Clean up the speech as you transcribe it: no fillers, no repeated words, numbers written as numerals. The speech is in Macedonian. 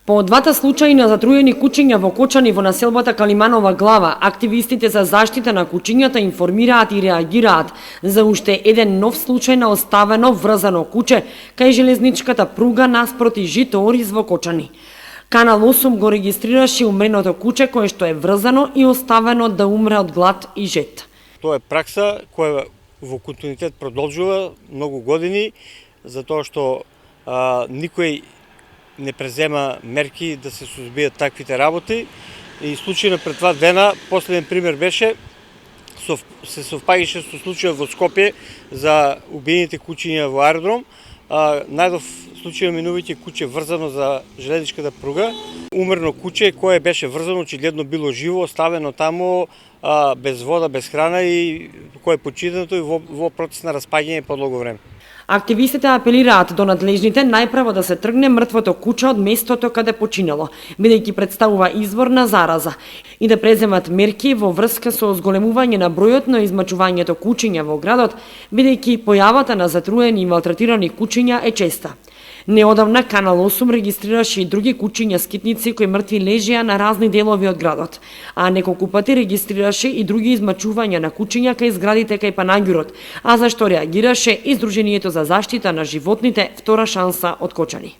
По двата случаи на затруени кучиња во Кочани во населбата Калиманова глава, активистите за заштита на кучињата информираат и реагираат за уште еден нов случај на оставено врзано куче кај железничката пруга наспроти Жито Ориз во Кочани. Канал 8 го регистрираше умреното куче кое што е врзано и оставено да умре од глад и жет. Тоа е пракса која во континуитет продолжува многу години, затоа што никој не презема мерки да се сузбијат таквите работи. И случајно пред 2 дена, последен пример беше, се совпаѓаше со случајот во Скопје за убиените кучиња во аеродром. Најдов случајно минувајќи куче врзано за железничката пруга. Умрено куче кое беше врзано, очигледно било живо, оставено таму без вода, без храна и кое е починато и во процес на распаѓање по долго време. Активистите апелираат до надлежните најпрво да се тргне мртвото куче од местото каде починало, бидејќи представува извор на зараза, и да преземат мерки во врска со зголемување на бројот на измачувањето кучиња во градот, бидејќи појавата на затруени и малтретирани кучиња е честа. Неодамна Канал 8 регистрираше и други кучиња скитници кои мртви лежеа на разни делови од градот, а неколку пати регистрираше и други измачувања на кучиња кај зградите кај Панагюрот, а за што реагираше и Сдруженијето за заштита на животните Втора шанса од Кочани.